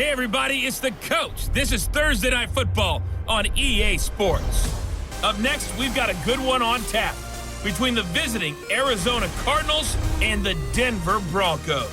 Hey everybody, it's the coach. This is Thursday Night Football on EA Sports. Up next, we've got a good one on tap between the visiting Arizona Cardinals and the Denver Broncos.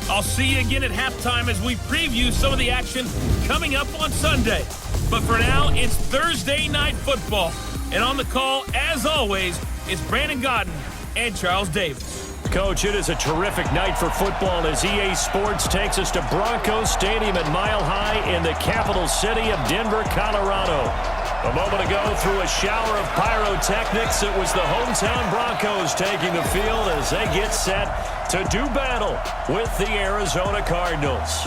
I'll see you again at halftime as we preview some of the action coming up on Sunday. But for now, it's Thursday Night Football. And on the call, as always, is Brandon Godden and Charles Davis. Coach, it is a terrific night for football as EA Sports takes us to Broncos Stadium at Mile High in the capital city of Denver, Colorado. A moment ago, through a shower of pyrotechnics, it was the hometown Broncos taking the field as they get set to do battle with the Arizona Cardinals.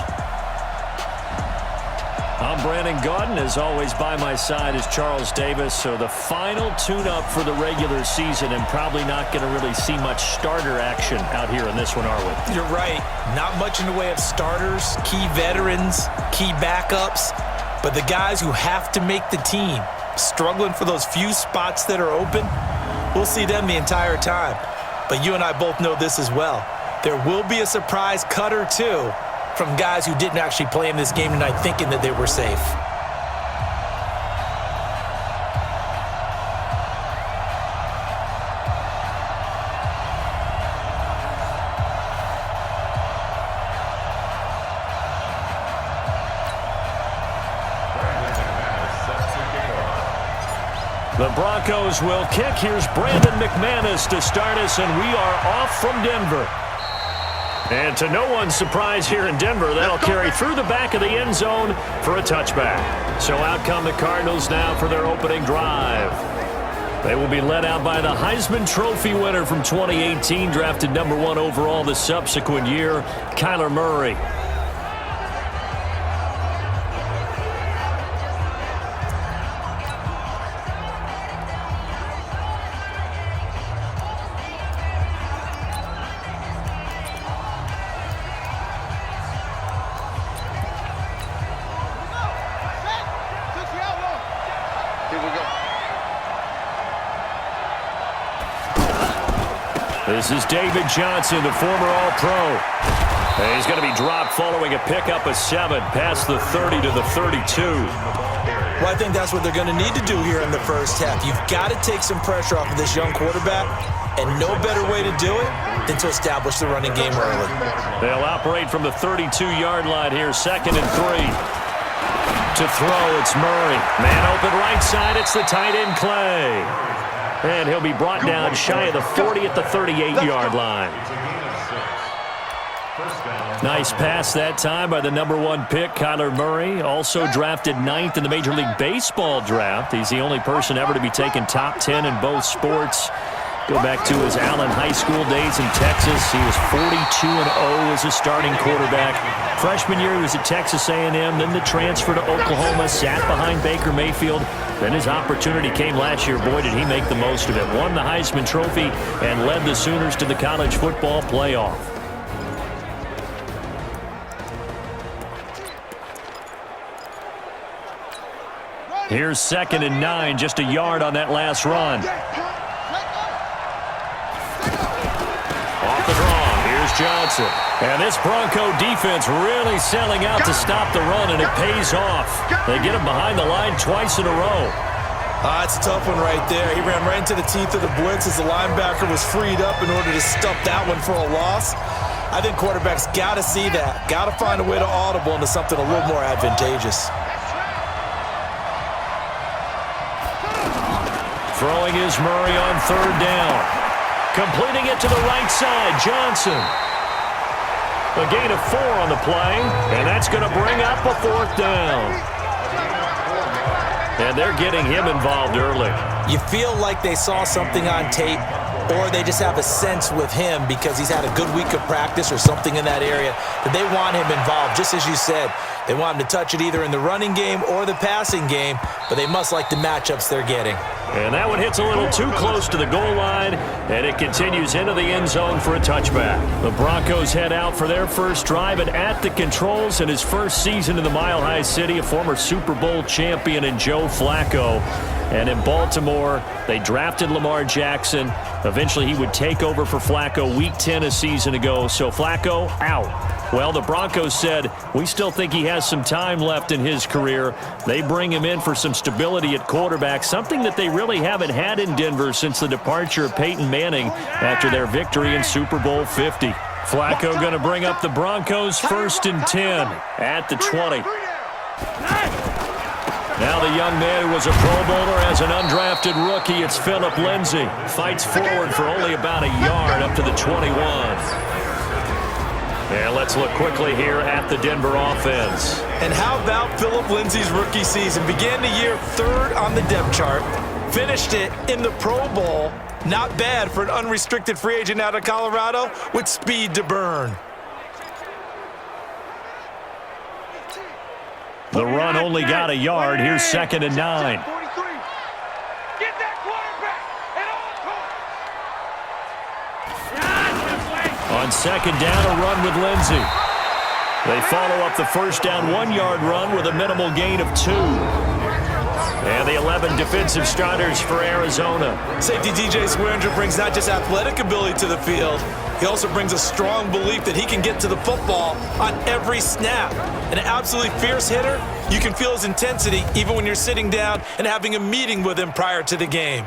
I'm Brandon Godden. As always, by my side is Charles Davis. So the final tune-up for the regular season, and probably not going to really see much starter action out here in this one, are we? You're right. Not much in the way of starters, key veterans, key backups, but the guys who have to make the team, struggling for those few spots that are open, we'll see them the entire time. But you and I both know this as well. There will be a surprise cut or two from guys who didn't actually play in this game tonight thinking that they were safe. The Broncos will kick. Here's Brandon McManus to start us, and we are off from Denver. And to no one's surprise here in Denver, that'll carry through the back of the end zone for a touchback. So out come the Cardinals now for their opening drive. They will be led out by the Heisman Trophy winner from 2018, drafted number 1 overall the subsequent year, Kyler Murray. This is David Johnson, the former All-Pro. And he's going to be dropped following a pickup of 7 past the 30 to the 32. Well, I think that's what they're going to need to do here in the first half. You've got to take some pressure off of this young quarterback, and no better way to do it than to establish the running game early. They'll operate from the 32-yard line here, 2nd and 3. To throw, it's Murray. Man open right side, it's the tight end Clay. And he'll be brought down shy of the 40 at the 38-yard line. Nice pass that time by the number 1 pick, Kyler Murray. Also drafted 9th in the Major League Baseball draft. He's the only person ever to be taken top 10 in both sports. Go back to his Allen High School days in Texas. He was 42-0 as a starting quarterback. Freshman year, he was at Texas A&M. Then the transfer to Oklahoma, sat behind Baker Mayfield. Then his opportunity came last year. Boy, did he make the most of it. Won the Heisman Trophy and led the Sooners to the college football playoff. Here's 2nd and 9, just a yard on that last run. Off the draw, here's Johnson. And this Bronco defense really selling out to stop the run, and it pays off. They get him behind the line twice in a row. It's a tough one right there. He ran right into the teeth of the blitz as the linebacker was freed up in order to stuff that one for a loss. I think quarterbacks got to see that. Got to find a way to audible into something a little more advantageous. Throwing is Murray on 3rd down. Completing it to the right side, Johnson. A gain of 4 on the play, and that's going to bring up a 4th down. And they're getting him involved early. You feel like they saw something on tape, or they just have a sense with him because he's had a good week of practice or something in that area that they want him involved. Just as you said, they want him to touch it either in the running game or the passing game, but they must like the matchups they're getting. And that one hits a little too close to the goal line, and it continues into the end zone for a touchback. The Broncos head out for their first drive, and at the controls in his first season in the Mile High City, a former Super Bowl champion in Joe Flacco. And in Baltimore, they drafted Lamar Jackson. Eventually, he would take over for Flacco Week 10 a season ago. So Flacco out. Well, the Broncos said, we still think he has some time left in his career. They bring him in for some stability at quarterback, something that they really haven't had in Denver since the departure of Peyton Manning after their victory in Super Bowl 50. Flacco going to bring up the Broncos 1st and 10 at the 20. Now the young man who was a Pro Bowler as an undrafted rookie, it's Phillip Lindsay. Fights forward for only about a yard up to the 21. And let's look quickly here at the Denver offense. And how about Phillip Lindsay's rookie season? Began the year 3rd on the depth chart, finished it in the Pro Bowl. Not bad for an unrestricted free agent out of Colorado with speed to burn. The run only got a yard. Here's 2nd and 9. Get that quarterback and On 2nd down, a run with Lindsay. They follow up the 1st down 1-yard run with a minimal gain of 2. And the 11 defensive starters for Arizona. Safety DJ Swearinger brings not just athletic ability to the field, he also brings a strong belief that he can get to the football on every snap. An absolutely fierce hitter, you can feel his intensity even when you're sitting down and having a meeting with him prior to the game.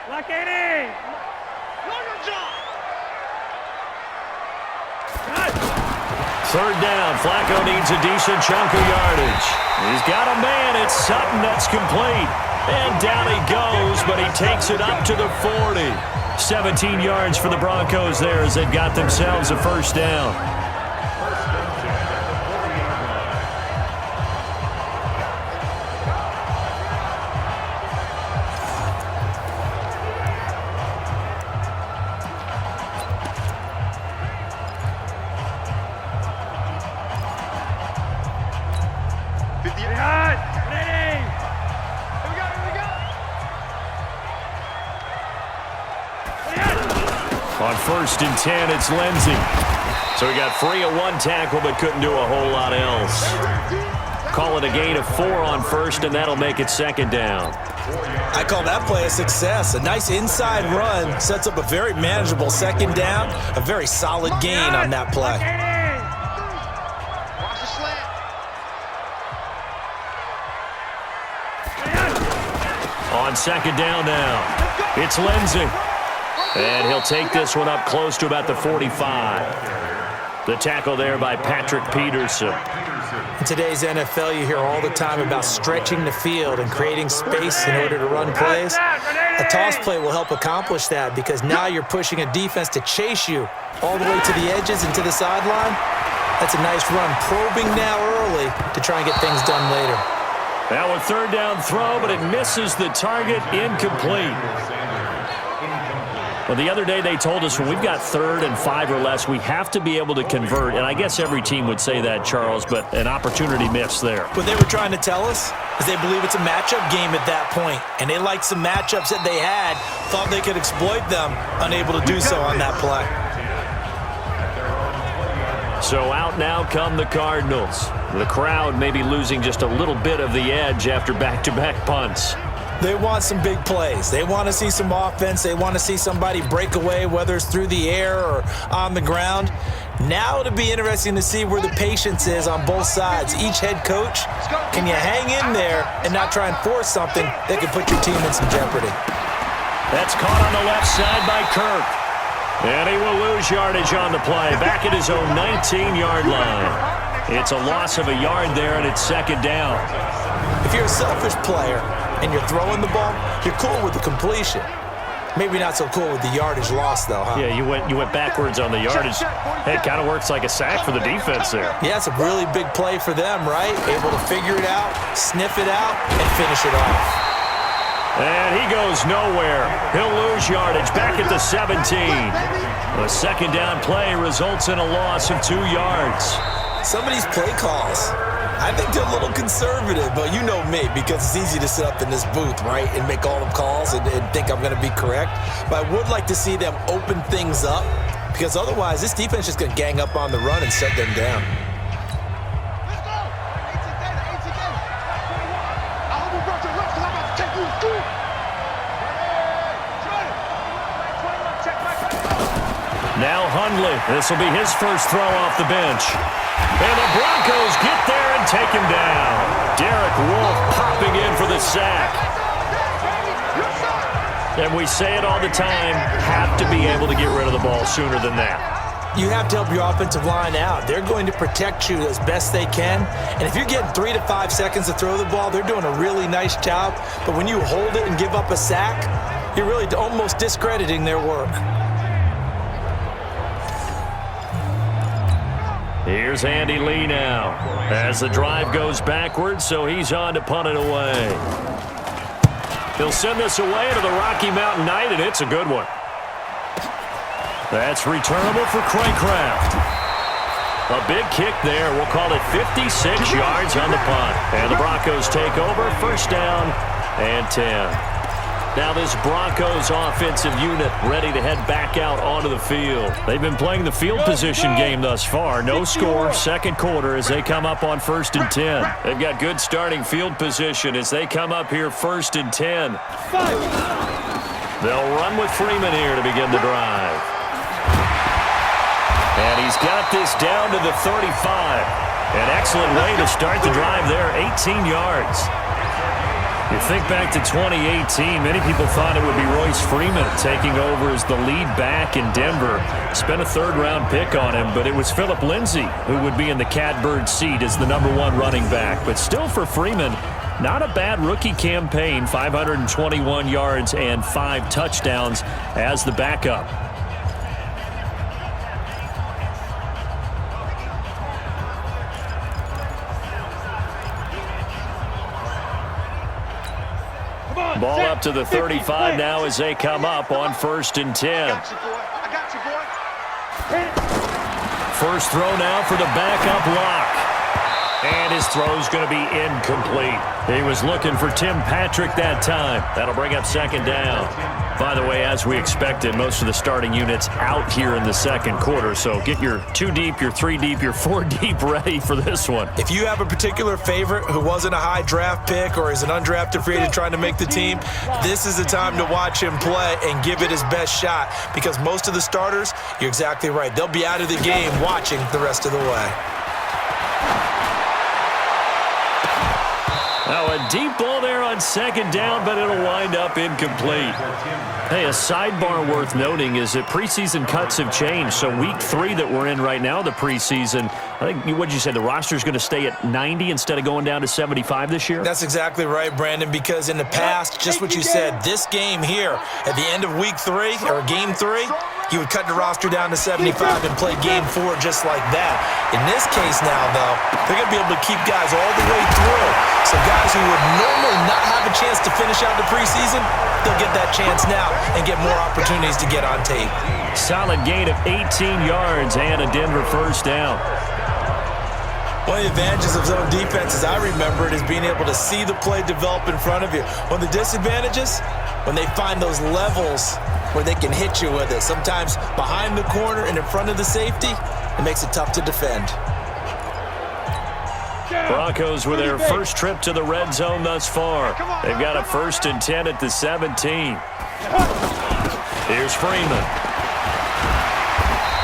Like it is. 3rd down. Flacco needs a decent chunk of yardage. He's got a man. It's Sutton that's complete. And down he goes, but he takes it up to the 40. 17 yards for the Broncos there as they've got themselves a 1st down. On 1st and 10, it's Lindsay. So he got free of 1 tackle, but couldn't do a whole lot else. Call it a gain of 4 on 1st, and that'll make it 2nd down. I call that play a success. A nice inside run sets up a very manageable 2nd down. A very solid gain on that play. On 2nd down now, it's Lindsay. And he'll take this one up close to about the 45. The tackle there by Patrick Peterson. In today's NFL, you hear all the time about stretching the field and creating space in order to run plays. A toss play will help accomplish that because now you're pushing a defense to chase you all the way to the edges and to the sideline. That's a nice run, probing now early to try and get things done later. Now a 3rd down throw, but it misses the target, incomplete. Well, the other day they told us when we've got 3rd and 5 or less, we have to be able to convert. And I guess every team would say that, Charles, but an opportunity missed there. What they were trying to tell us is they believe it's a matchup game at that point. And they liked some matchups that they had, thought they could exploit them, unable to do so on that play. So out now come the Cardinals. The crowd may be losing just a little bit of the edge after back-to-back punts. They want some big plays. They want to see some offense. They want to see somebody break away, whether it's through the air or on the ground. Now it'll be interesting to see where the patience is on both sides. Each head coach, can you hang in there and not try and force something that could put your team in some jeopardy? That's caught on the left side by Kirk. And he will lose yardage on the play, back at his own 19-yard line. It's a loss of a yard there, and it's 2nd down. If you're a selfish player and you're throwing the ball, you're cool with the completion. Maybe not so cool with the yardage loss, though, huh? Yeah, you went backwards on the yardage. Hey, it kind of works like a sack for the defense there. Yeah, it's a really big play for them, right? Able to figure it out, sniff it out, and finish it off. And he goes nowhere. He'll lose yardage back at the 17. The 2nd down play results in a loss of 2 yards. Some of these play calls, I think they're a little conservative, but you know me, because it's easy to sit up in this booth, right, and make all the calls and think I'm going to be correct. But I would like to see them open things up, because otherwise this defense is just going to gang up on the run and shut them down. Let's go. Now Hundley. This will be his first throw off the bench. And the Broncos get there and take him down. Derek Wolfe popping in for the sack. And we say it all the time, have to be able to get rid of the ball sooner than that. You have to help your offensive line out. They're going to protect you as best they can. And if you're getting 3 to 5 seconds to throw the ball, they're doing a really nice job. But when you hold it and give up a sack, you're really almost discrediting their work. Here's Andy Lee now as the drive goes backwards, so he's on to punt it away. He'll send this away to the Rocky Mountain Knight, and it's a good one. That's returnable for Craycraft. A big kick there. We'll call it 56 yards on the punt. And the Broncos take over. First down and 10. Now this Broncos offensive unit ready to head back out onto the field. They've been playing the field position game thus far. No score, second quarter as they come up on 1st and 10. They've got good starting field position as they come up here 1st and 10. They'll run with Freeman here to begin the drive. And he's got this down to the 35. An excellent way to start the drive there, 18 yards. You think back to 2018, many people thought it would be Royce Freeman taking over as the lead back in Denver. Spent a third-round pick on him, but it was Phillip Lindsay who would be in the catbird seat as the #1 running back. But still for Freeman, not a bad rookie campaign, 521 yards and 5 touchdowns as the backup. Ball up to the 35 now as they come up on 1st and 10. First throw now for the backup Locke. And his throw's going to be incomplete. He was looking for Tim Patrick that time. That'll bring up 2nd down. By the way, as we expected, most of the starting units out here in the second quarter. So get your 2 deep, your 3 deep, your 4 deep ready for this one. If you have a particular favorite who wasn't a high draft pick or is an undrafted free agent trying to make the team, this is the time to watch him play and give it his best shot, because most of the starters, you're exactly right, they'll be out of the game watching the rest of the way. Now a deep ball there on 2nd down, but it'll wind up incomplete. Hey, a sidebar worth noting is that preseason cuts have changed. So week 3 that we're in right now, the preseason, I think, what did you say, the roster's going to stay at 90 instead of going down to 75 this year? That's exactly right, Brandon, because in the past, just what you said, this game here, at the end of week 3, or game 3, you would cut the roster down to 75 and play game 4 just like that. In this case now, though, they're going to be able to keep guys all the way through. So guys who would normally not have a chance to finish out the preseason, they'll get that chance now and get more opportunities to get on tape. Solid gain of 18 yards and a Denver first down. One of the advantages of zone defense, as I remember it, is being able to see the play develop in front of you. One of the disadvantages, when they find those levels where they can hit you with it. Sometimes behind the corner and in front of the safety, it makes it tough to defend. Broncos with their first trip to the red zone thus far. They've got a 1st and 10 at the 17. Here's Freeman.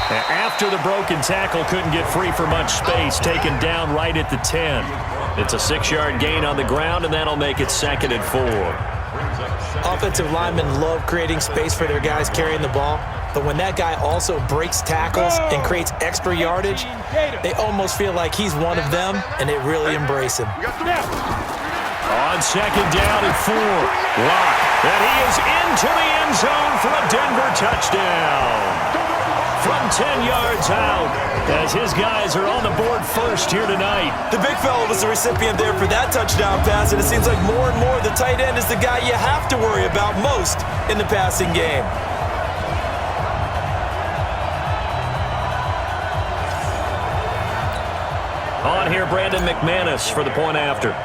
After the broken tackle, couldn't get free for much space, taken down right at the 10. It's a 6-yard gain on the ground, and that'll make it 2nd and 4. Offensive linemen love creating space for their guys carrying the ball, but when that guy also breaks tackles and creates extra yardage, they almost feel like he's one of them, and they really embrace him. On 2nd down and 4, Locke, and he is into the end zone for a Denver touchdown. From 10 yards out, as his guys are on the board first here tonight. The big fella was the recipient there for that touchdown pass, and it seems like more and more the tight end is the guy you have to worry about most in the passing game. On here, Brandon McManus for the point after.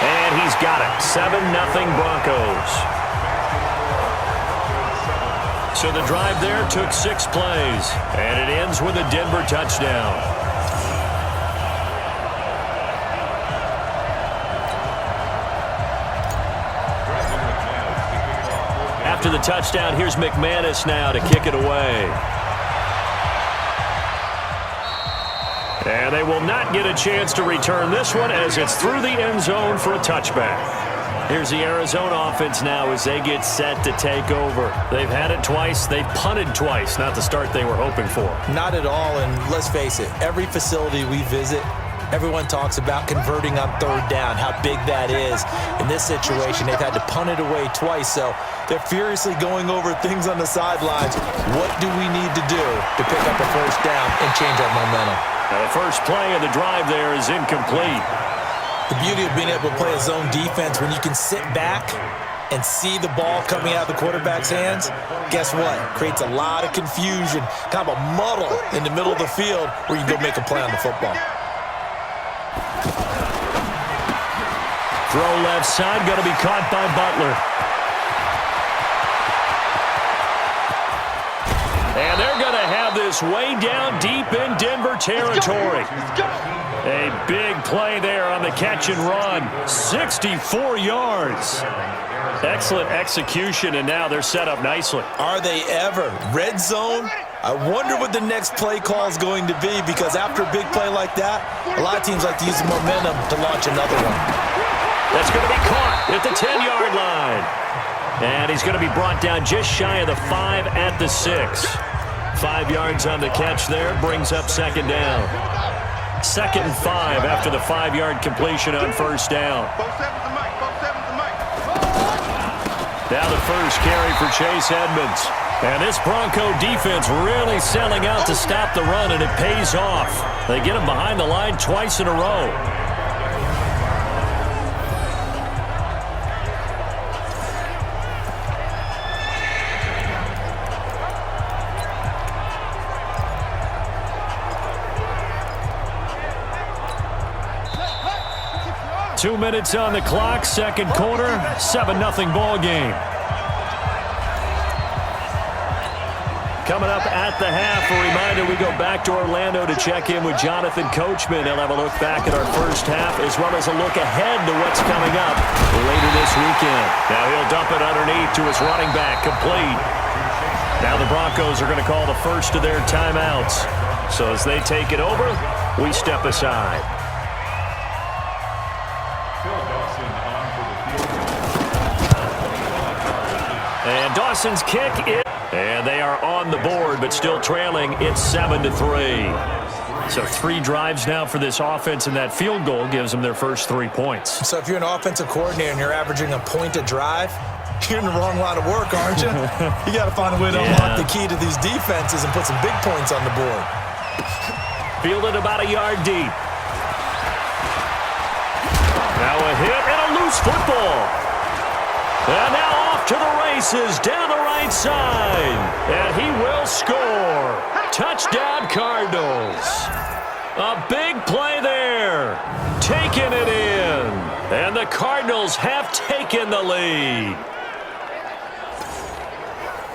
And he's got it. 7-0 Broncos. So the drive there took 6 plays, and it ends with a Denver touchdown. after the touchdown. Here's McManus now to kick it away. And they will not get a chance to return this one as it's through the end zone for a touchback. Here's the Arizona offense now as they get set to take over. They've had it twice. They've punted twice. Not the start they were hoping for. Not at all, and let's face it, every facility we visit, everyone talks about converting on third down, how big that is. In this situation, they've had to punt it away twice, so they're furiously going over things on the sidelines. What do we need to do to pick up a first down and change our momentum? Now the first play of the drive there is incomplete. The beauty of being able to play a zone defense when you can sit back and see the ball coming out of the quarterback's hands, guess what? Creates a lot of confusion, kind of a muddle in the middle of the field where you can go make a play on the football. Throw left side, going to be caught by Butler. And they're going to have this way down deep in Denver territory. A big play there on the catch and run. 64 yards. Excellent execution, and now they're set up nicely. Are they ever? Red zone? I wonder what the next play call is going to be, because after a big play like that, a lot of teams like to use the momentum to launch another one. That's going to be caught at the 10-yard line. And he's going to be brought down just shy of the 5 at the 6. 5 yards on the catch there, brings up second down. 2nd and 5 after the 5-yard completion on first down. Now the first carry for Chase Edmonds. And this Bronco defense really selling out to stop the run, and it pays off. They get him behind the line twice in a row. Two minutes on the clock, second quarter, 7-0 ball game. Coming up at the half, a reminder, we go back to Orlando to check in with Jonathan Coachman. He'll have a look back at our first half as well as a look ahead to what's coming up later this weekend. Now he'll dump it underneath to his running back, complete. Now the Broncos are going to call the first of their timeouts. So as they take it over, we step aside. And Dawson's kick is, and they are on the board, but still trailing. It's 7-3. So 3 drives now for this offense, and that field goal gives them their first 3 points. So if you're an offensive coordinator and you're averaging a point a drive, you're in the wrong line of work, aren't you? You got to find a way to unlock the key to these defenses and put some big points on the board. Fielded about a yard deep. Now a hit and a loose football. And now off to the races down the right side. And he will score. Touchdown Cardinals. A big play there. Taking it in. And the Cardinals have taken the lead.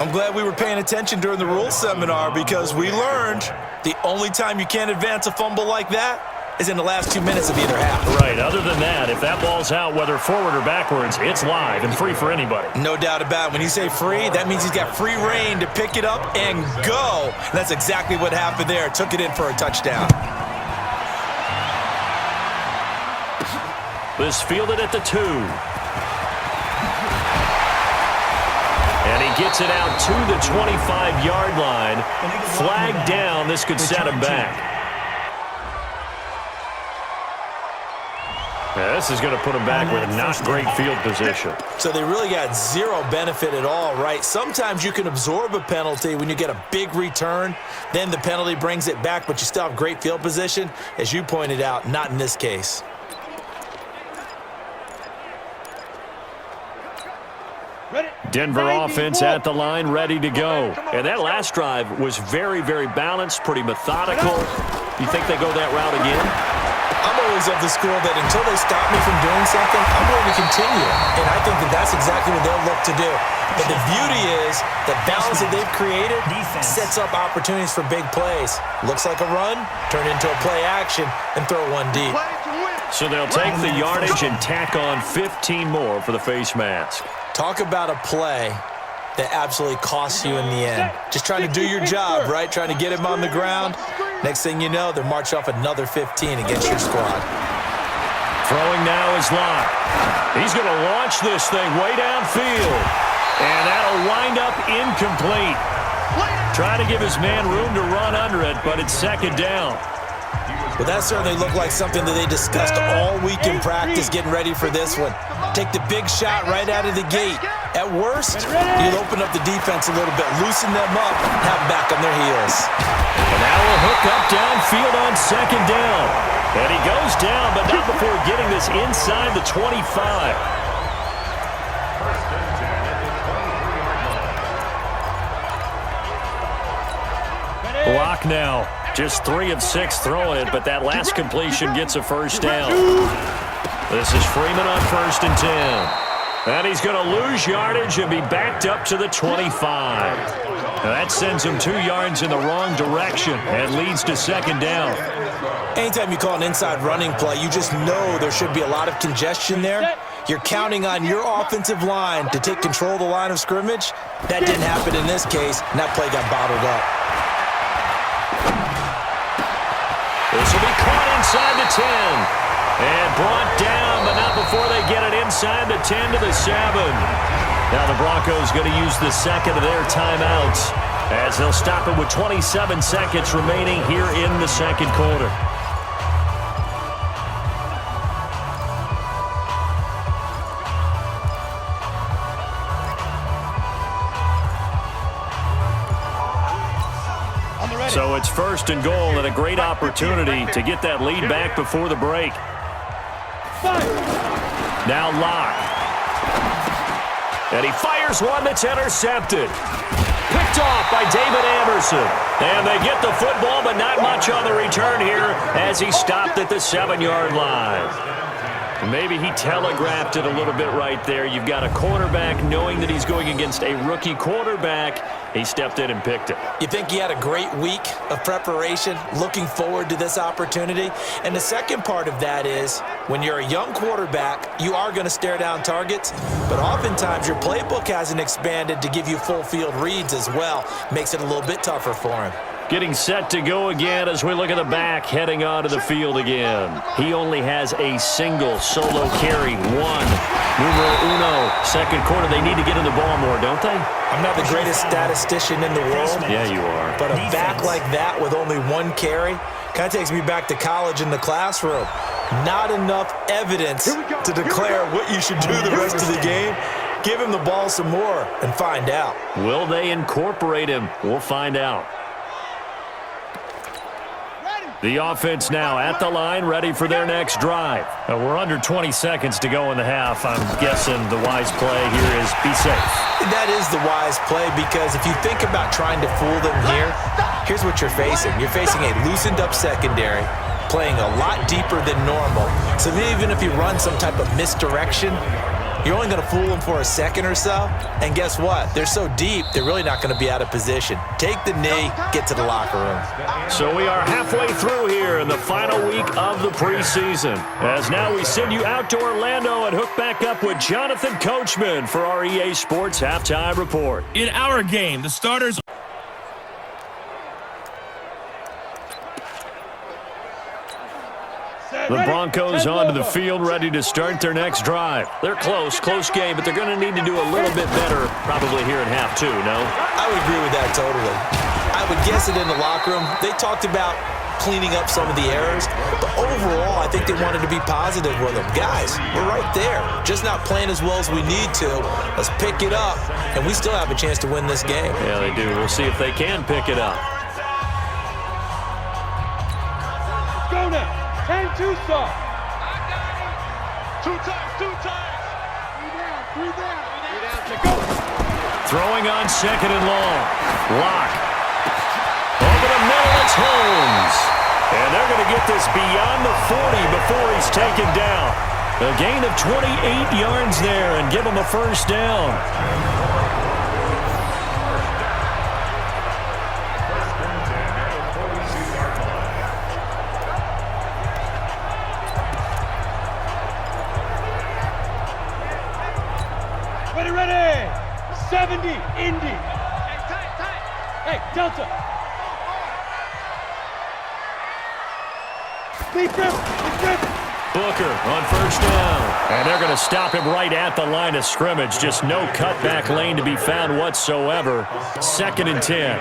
I'm glad we were paying attention during the rules seminar, because we learned the only time you can't advance a fumble like that is in the last 2 minutes of either half. Right. Other than that, if that ball's out, whether forward or backwards, it's live and free for anybody. No doubt about it. When you say free, that means he's got free reign to pick it up and go. And that's exactly what happened there. Took it in for a touchdown. This fielded at the 2. And he gets it out to the 25-yard line. Flag down. This could set him back. Yeah, this is going to put them back with not great field position. So they really got zero benefit at all, right? Sometimes you can absorb a penalty when you get a big return. Then the penalty brings it back, but you still have great field position. As you pointed out, not in this case. Denver offense at the line, ready to go. And that last drive was very, very balanced, pretty methodical. You think they go that route again? I'm always of the school that until they stop me from doing something, I'm going to continue. And I think that that's exactly what they'll look to do. But the beauty is the balance that they've created sets up opportunities for big plays. Looks like a run, turn into a play action, and throw one deep. So they'll take the yardage and tack on 15 more for the face mask. Talk about a play that absolutely costs you in the end. Just trying to do your job, right? Trying to get him on the ground. Next thing you know, they're march off another 15 against your squad. Throwing now is Locke. He's going to launch this thing way downfield. And that'll wind up incomplete. Trying to give his man room to run under it, but it's second down. Well, that certainly looked like something that they discussed all week in practice getting ready for this one. Take the big shot right out of the gate. At worst, you'll open up the defense a little bit, loosen them up, have them back on their heels. And now we'll hook up downfield on second down. And he goes down, but not before getting this inside the 25. Block now. Just 3 of 6 throwing it, but that last completion gets a first down. This is Freeman on 1st and 10. And he's going to lose yardage and be backed up to the 25. Now that sends him 2 yards in the wrong direction and leads to second down. Anytime you call an inside running play, you just know there should be a lot of congestion there. You're counting on your offensive line to take control of the line of scrimmage. That didn't happen in this case, and that play got bottled up. This will be caught inside the 10. And brought down, but not before they get it inside the 10 to the 7. Now the Broncos going to use the second of their timeouts as they'll stop it with 27 seconds remaining here in the second quarter. So it's 1st and goal and a great opportunity to get that lead back before the break. Now Locke. And he fires one that's intercepted. Picked off by David Anderson. And they get the football, but not much on the return here as he stopped at the 7-yard line. Maybe he telegraphed it a little bit right there. You've got a quarterback knowing that he's going against a rookie quarterback. He stepped in and picked it. You think he had a great week of preparation, looking forward to this opportunity? And the second part of that is, when you're a young quarterback, you are going to stare down targets, but oftentimes your playbook hasn't expanded to give you full field reads as well. Makes it a little bit tougher for him. Getting set to go again as we look at the back, heading onto the field again. He only has a single solo carry, 1. Numero uno. Second quarter, they need to get in the ball more, don't they? I'm not the greatest statistician in the world. Yeah, you are. But a back like that with only 1 carry kind of takes me back to college in the classroom. Not enough evidence to declare what you should do the rest of the game. Give him the ball some more and find out. Will they incorporate him? We'll find out. The offense now at the line, ready for their next drive. We're under 20 seconds to go in the half. I'm guessing the wise play here is be safe. That is the wise play, because if you think about trying to fool them here, here's what you're facing. You're facing a loosened up secondary, playing a lot deeper than normal. So even if you run some type of misdirection, you're only going to fool them for a second or so. And guess what? They're so deep, they're really not going to be out of position. Take the knee, get to the locker room. So we are halfway through here in the final week of the preseason. As now we send you out to Orlando and hook back up with Jonathan Coachman for our EA Sports Halftime Report. In our game, the starters... The Broncos onto the field, ready to start their next drive. They're close game, but they're going to need to do a little bit better probably here in half 2, no? I would agree with that totally. I would guess it in the locker room. They talked about cleaning up some of the errors, but overall, I think they wanted to be positive with them. Guys, we're right there, just not playing as well as we need to. Let's pick it up, and we still have a chance to win this game. Yeah, they do. We'll see if they can pick it up. Go now. 10 2 stop. 2 times. 3 down. Go. Throwing on second and long. Locke. Over the middle, it's Holmes. And they're going to get this beyond the 40 before he's taken down. A gain of 28 yards there and give him a first down. 70, Indy. Hey, Delta. Deep grip. Booker on first down. And they're going to stop him right at the line of scrimmage. Just no cutback lane to be found whatsoever. 2nd and 10.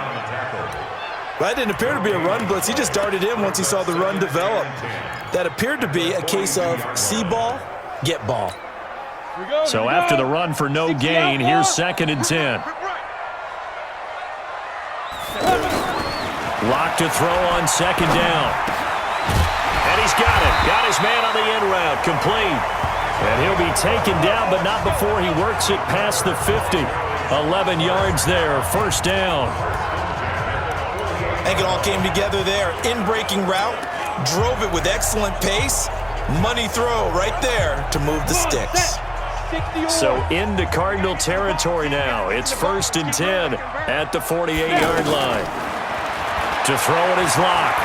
That didn't appear to be a run blitz. He just darted in once he saw the run develop. That appeared to be a case of see ball, get ball. So after the run for no gain, here's 2nd and 10. Lock to throw on 2nd down. And he's got it. Got his man on the in route. Complete. And he'll be taken down, but not before he works it past the 50. 11 yards there. First down. I think it all came together there. In-breaking route. Drove it with excellent pace. Money throw right there to move the sticks. So into Cardinal territory now. It's 1st and 10 at the 48-yard line. To throw it is Locke.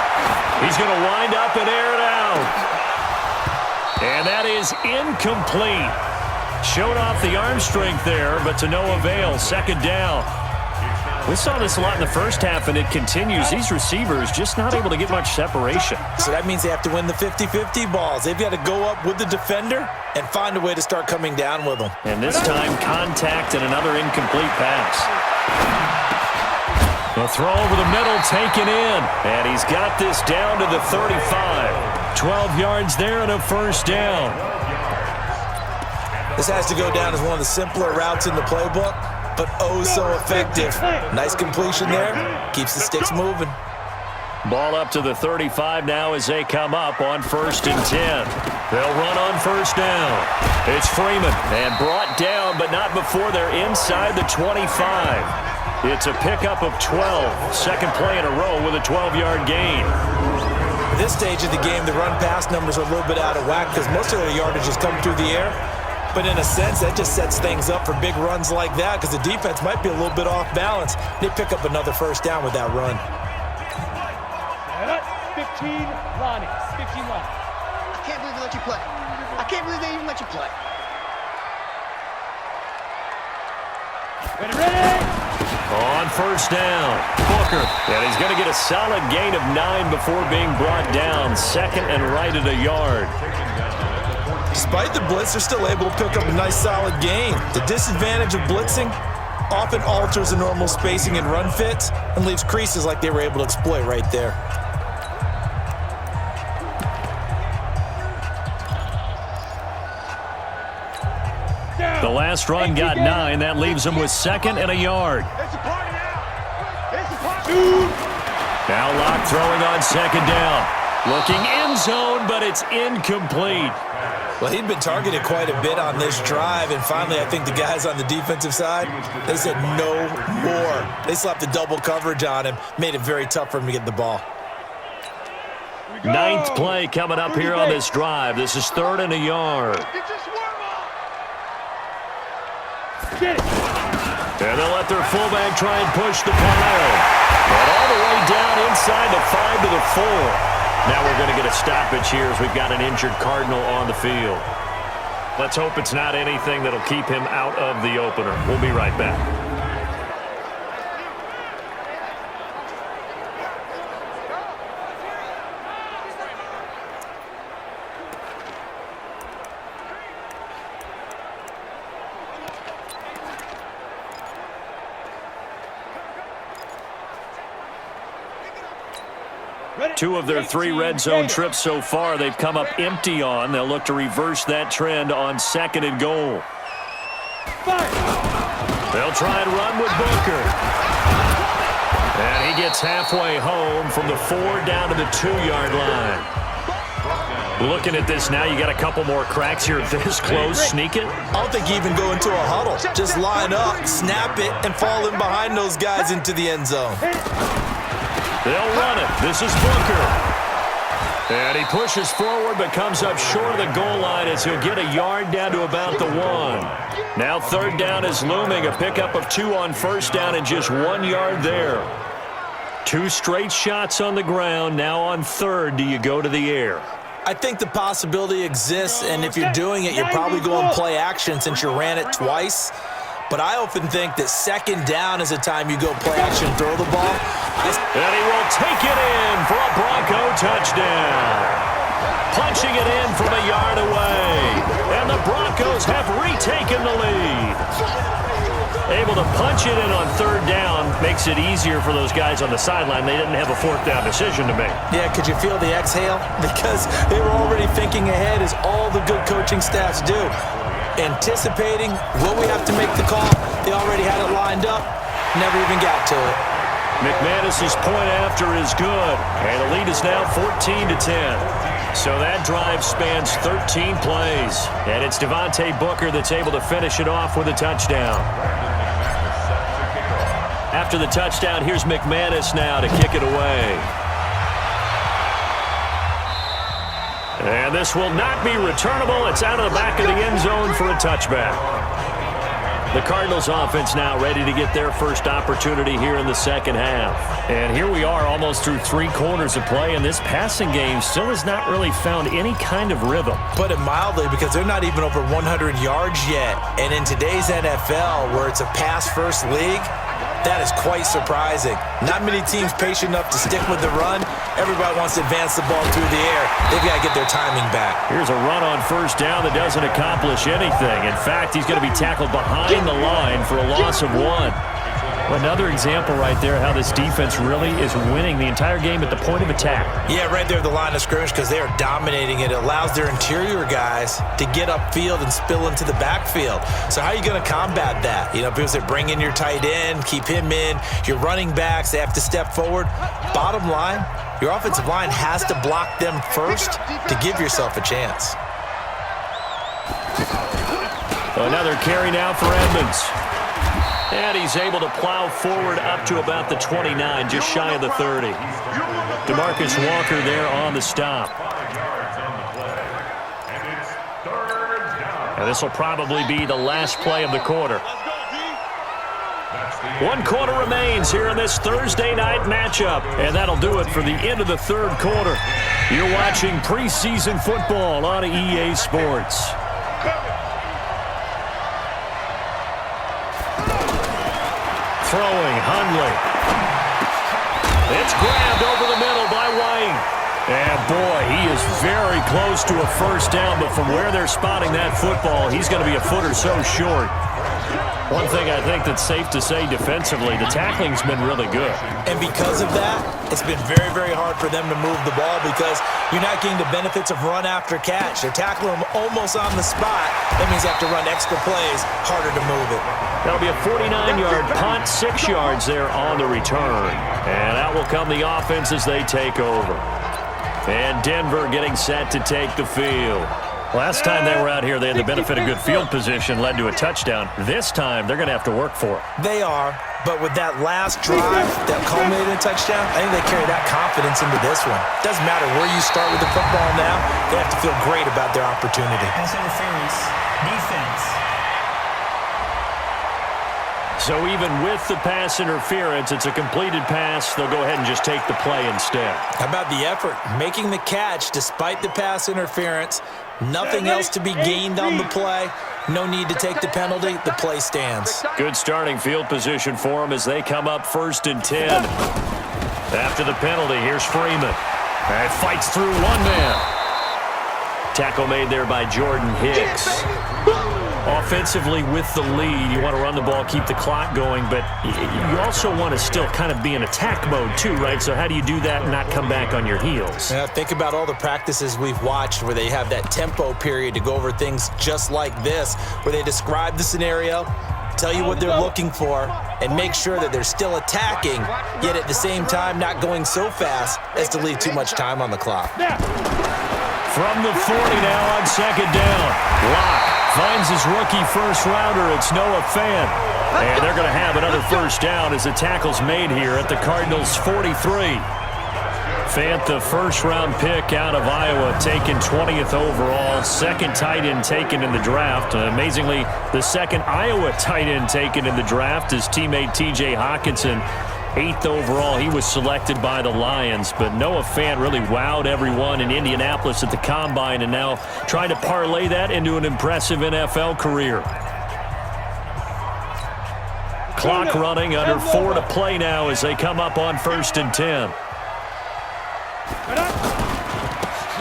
He's going to wind up and air it out. And that is incomplete. Showed off the arm strength there, but to no avail. 2nd down. We saw this a lot in the first half, and it continues. These receivers just not able to get much separation. So that means they have to win the 50-50 balls. They've got to go up with the defender and find a way to start coming down with them. And this time, contact and another incomplete pass. The throw over the middle taken in. And he's got this down to the 35. 12 yards there and a first down. This has to go down as one of the simpler routes in the playbook, but oh so effective. Nice completion there. Keeps the sticks moving. Ball up to the 35 now as they come up on 1st and 10. They'll run on first down. It's Freeman, and brought down, but not before they're inside the 25. It's a pickup of 12. Second play in a row with a 12-yard gain. At this stage of the game, the run-pass numbers are a little bit out of whack because most of their yardage has come through the air. But in a sense, that just sets things up for big runs like that because the defense might be a little bit off balance. They pick up another first down with that run. 15, Lonnie. 15, Lonnie. I can't believe they let you play. I can't believe they even let you play. Ready? On first down, Booker. And he's going to get a solid gain of 9 before being brought down. 2nd and right at a yard. Despite the blitz, they're still able to pick up a nice solid gain. The disadvantage of blitzing often alters the normal spacing and run fits and leaves creases like they were able to exploit right there. The last run got 9. That leaves him with 2nd and a yard. It's a party now. It's a party. Now Locke throwing on 2nd down. Looking end zone, but it's incomplete. Well, he'd been targeted quite a bit on this drive, and finally I think the guys on the defensive side, they said no more. They slapped the double coverage on him, made it very tough for him to get the ball. 9th play coming up here on this drive. This is 3rd and a yard. Get it. And they'll let their fullback try and push the pile. And all the way down inside the 5 to the 4. Now we're going to get a stoppage here as we've got an injured Cardinal on the field. Let's hope it's not anything that'll keep him out of the opener. We'll be right back. Two of their 3 red zone trips so far, they've come up empty on. They'll look to reverse that trend on 2nd and goal. They'll try and run with Booker. And he gets halfway home from the 4 down to the 2-yard line. Looking at this now, you got a couple more cracks here this close. Sneak it. I don't think you even go into a huddle. Just line up, snap it, and fall in behind those guys into the end zone. They'll run it. This is Booker. And he pushes forward but comes up short of the goal line as he'll get a yard down to about the 1. Now 3rd down is looming. A pickup of 2 on first down and just 1 yard there. 2 straight shots on the ground. Now on 3rd, do you go to the air? I think the possibility exists, and if you're doing it, you're probably going play action since you ran it twice. But I often think that second down is a time you go play action and throw the ball. And he will take it in for a Bronco touchdown. Punching it in from a yard away. And the Broncos have retaken the lead. Able to punch it in on third down makes it easier for those guys on the sideline. They didn't have a fourth down decision to make. Yeah, could you feel the exhale? Because they were already thinking ahead, as all the good coaching staffs do. Anticipating, will we have to make the call? They already had it lined up, never even got to it. McManus's point after is good, and the lead is now 14-10. So that drive spans 13 plays, and it's Devontae Booker that's able to finish it off with a touchdown. After the touchdown, here's McManus now to kick it away. And this will not be returnable. It's out of the back of the end zone for a touchback. The Cardinals offense now ready to get their first opportunity here in the second half. And here we are almost through 3 quarters of play, and this passing game still has not really found any kind of rhythm. Put it mildly, because they're not even over 100 yards yet. And in today's NFL, where it's a pass-first league, that is quite surprising. Not many teams patient enough to stick with the run. Everybody wants to advance the ball through the air. They've got to get their timing back. Here's a run on first down that doesn't accomplish anything. In fact, he's going to be tackled behind the line for a loss of 1. Another example right there how this defense really is winning the entire game at the point of attack. Yeah, right there at the line of scrimmage, because they are dominating it. It allows their interior guys to get upfield and spill into the backfield. So how are you going to combat that? You know, because they bring in your tight end, keep him in. Your running backs, they have to step forward. Bottom line, your offensive line has to block them first to give yourself a chance. Another carry now for Edmonds. And he's able to plow forward up to about the 29, just shy of the 30. DeMarcus Walker there on the stop. And this will probably be the last play of the quarter. 1 quarter remains here in this Thursday night matchup. And that'll do it for the end of the third quarter. You're watching preseason football on EA Sports. Throwing, Hundley. It's grabbed over the middle by White. And boy, he is very close to a first down, but from where they're spotting that football, he's going to be a foot or so short. One thing I think that's safe to say defensively, the tackling's been really good. And because of that, it's been very, very hard for them to move the ball, because you're not getting the benefits of run after catch. They're tackling them almost on the spot. That means they have to run extra plays, harder to move it. That'll be a 49-yard punt, 6 yards there on the return. And out will come the offense as they take over. And Denver getting set to take the field. Last time they were out here, they had the benefit of good field position, led to a touchdown. This time, they're going to have to work for it. They are, but with that last drive that culminated in a touchdown, I think they carry that confidence into this one. Doesn't matter where you start with the football now, they have to feel great about their opportunity. Pass interference, defense. So even with the pass interference, it's a completed pass. They'll go ahead and just take the play instead. How about the effort? Making the catch despite the pass interference. Nothing else to be gained on the play. No need to take the penalty. The play stands. Good starting field position for them as they come up 1st and 10. After the penalty, here's Freeman. And fights through one man. Tackle made there by Jordan Hicks. Offensively with the lead, you want to run the ball, keep the clock going, but you also want to still kind of be in attack mode too, right? So how do you do that and not come back on your heels? Yeah, think about all the practices we've watched where they have that tempo period to go over things just like this, where they describe the scenario, tell you what they're looking for, and make sure that they're still attacking, yet at the same time not going so fast as to leave too much time on the clock. From the 40 now on 2nd down. Locke finds his rookie first-rounder. It's Noah Fant. And they're going to have another first down as the tackle's made here at the Cardinals' 43. Fant, the first-round pick out of Iowa, taken 20th overall. Second tight end taken in the draft. Amazingly, the second Iowa tight end taken in the draft, his teammate T.J. Hawkinson. 8th overall, he was selected by the Lions, but Noah Fant really wowed everyone in Indianapolis at the Combine and now trying to parlay that into an impressive NFL career. clock running, under 4 to play now as they come up on 1st and 10.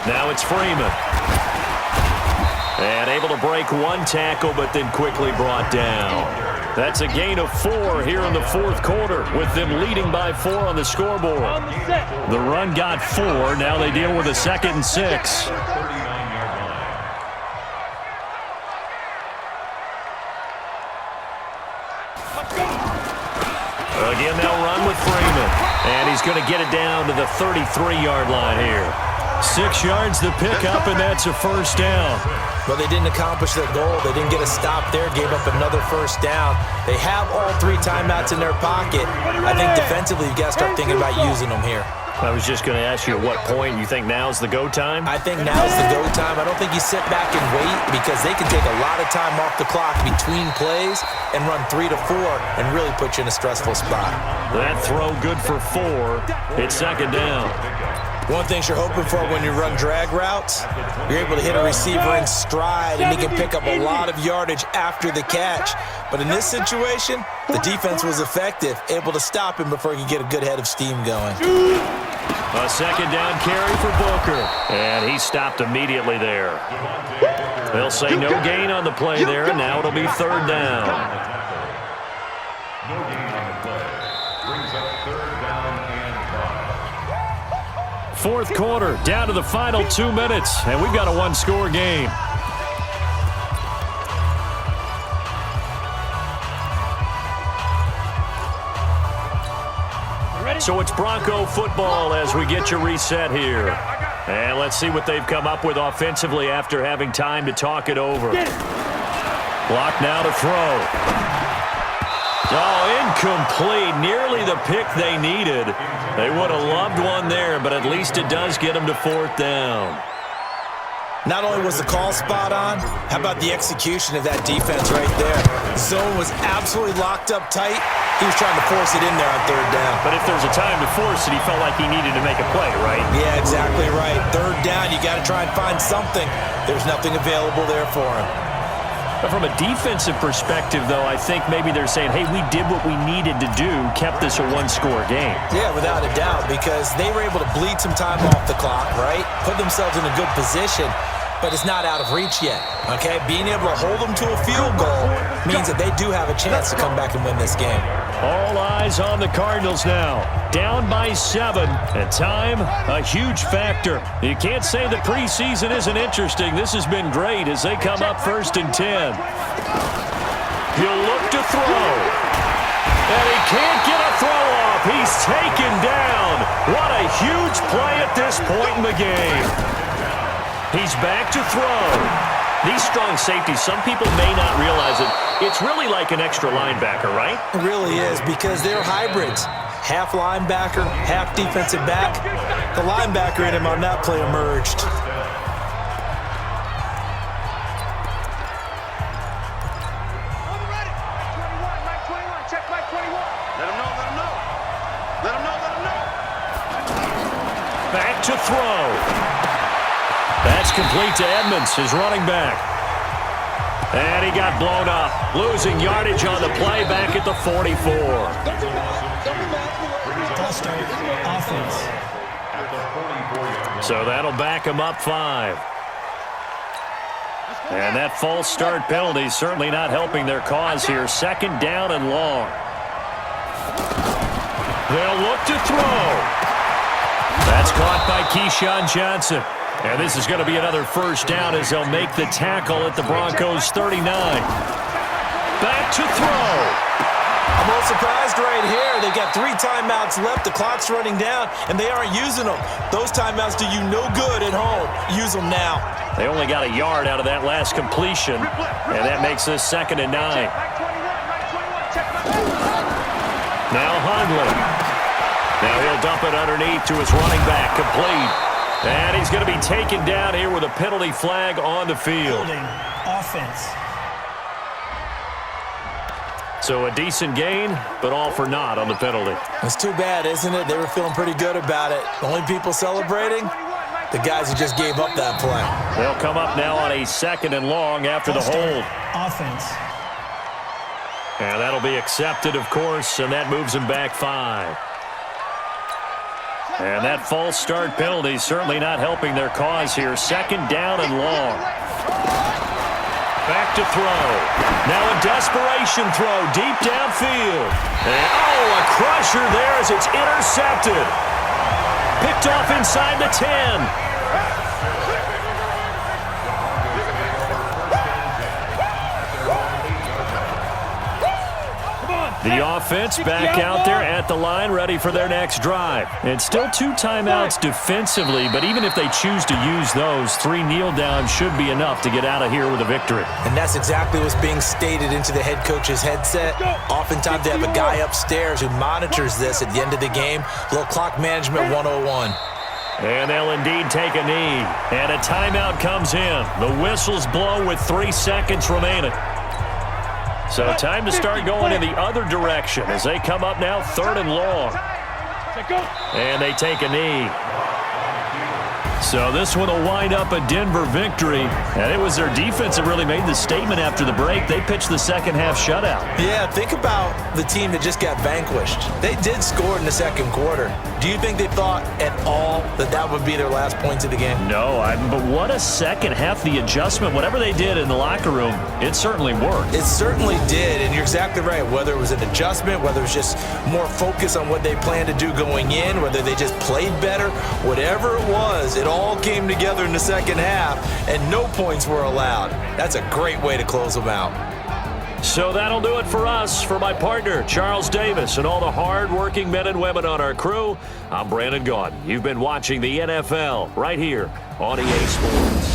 Now it's Freeman. And able to break one tackle, but then quickly brought down. That's a gain of 4 here in the 4th quarter, with them leading by 4 on the scoreboard. The run got 4. Now they deal with a 2nd and 6. Again, they'll run with Freeman. And he's going to get it down to the 33-yard line here. 6 yards the pickup, and that's a 1st down. Well, they didn't accomplish their goal. They didn't get a stop there, gave up another 1st down. They have all 3 timeouts in their pocket. I think defensively you've got to start thinking about using them here. I was just going to ask you at what point you think now's the go time? I think now's the go time. I don't think you sit back and wait because they can take a lot of time off the clock between plays and run 3 to 4 and really put you in a stressful spot. That throw good for 4. It's 2nd down. One thing you're hoping for when you run drag routes, you're able to hit a receiver in stride and he can pick up a lot of yardage after the catch. But in this situation, the defense was effective, able to stop him before he could get a good head of steam going. A 2nd down carry for Booker, and he stopped immediately there. They'll say no gain on the play there, and now it'll be 3rd down. No gain on the play. Brings up 3rd down and 5. 4th quarter, down to the final 2 minutes, and we've got a 1-score game. So it's Bronco football as we get you reset here. And let's see what they've come up with offensively after having time to talk it over. Block now to throw. Oh, incomplete. Nearly the pick they needed. They would have loved one there, but at least it does get them to 4th down. Not only was the call spot on, how about the execution of that defense right there? Zone was absolutely locked up tight. He was trying to force it in there on 3rd down. But if there's a time to force it, he felt like he needed to make a play, right? Yeah, exactly right. 3rd down, you got to try and find something. There's nothing available there for him. But from a defensive perspective, though, I think maybe they're saying, hey, we did what we needed to do, kept this a 1-score game. Yeah, without a doubt, because they were able to bleed some time off the clock, right? Put themselves in a good position, but it's not out of reach yet, okay? Being able to hold them to a field goal means that they do have a chance to come back and win this game. All eyes on the Cardinals now. Down by 7, and time, a huge factor. You can't say the preseason isn't interesting. This has been great as they come up 1st and 10. He'll look to throw. And he can't get a throw off. He's taken down. What a huge play at this point in the game. He's back to throw. These strong safeties, some people may not realize it. It's really like an extra linebacker, right? It really is because they're hybrids. Half linebacker, half defensive back. The linebacker in him on that play emerged. Back to throw. That's complete to Edmonds, his running back. And he got blown up. Losing yardage on the play back at the 44. Offense. So that'll back him up 5. And that false start penalty is certainly not helping their cause here. 2nd down and long. They'll look to throw. That's caught by Keyshawn Johnson. And this is going to be another 1st down as they'll make the tackle at the Broncos 39. Back to throw. I'm a little surprised right here. They've got 3 timeouts left. The clock's running down, and they aren't using them. Those timeouts do you no good at home. Use them now. They only got a yard out of that last completion, and that makes this 2nd and 9. Now Hundley. Now he'll dump it underneath to his running back, complete. And he's going to be taken down here with a penalty flag on the field. Offense. So a decent gain, but all for naught on the penalty. It's too bad, isn't it? They were feeling pretty good about it. The only people celebrating, the guys who just gave up that play. They'll come up now on a 2nd and long after the hold. Offense. And that'll be accepted, of course, and that moves him back 5. And that false start penalty certainly not helping their cause here. 2nd down and long. Back to throw. Now a desperation throw deep downfield. And, a crusher there as it's intercepted. Picked off inside the 10. The offense back out there at the line, ready for their next drive. And still 2 timeouts defensively, but even if they choose to use those, 3 kneel downs should be enough to get out of here with a victory. And that's exactly what's being stated into the head coach's headset. Oftentimes they have a guy upstairs who monitors this at the end of the game. A little clock management 101. And they'll indeed take a knee. And a timeout comes in. The whistles blow with 3 seconds remaining. So time to start going in the other direction as they come up now 3rd and long. And they take a knee. So this one will wind up a Denver victory. And it was their defense that really made the statement after the break. They pitched the second half shutout. Yeah, think about the team that just got vanquished. They did score in the 2nd quarter. Do you think they thought at all that that would be their last points of the game? No, but what a second half. The adjustment, whatever they did in the locker room, it certainly worked. It certainly did, and you're exactly right. Whether it was an adjustment, whether it was just more focus on what they planned to do going in, whether they just played better, whatever it was, it all came together in the second half, and no points were allowed. That's a great way to close them out. So that'll do it for us. For my partner, Charles Davis, and all the hard-working men and women on our crew, I'm Brandon Gaudin. You've been watching the NFL right here on EA Sports.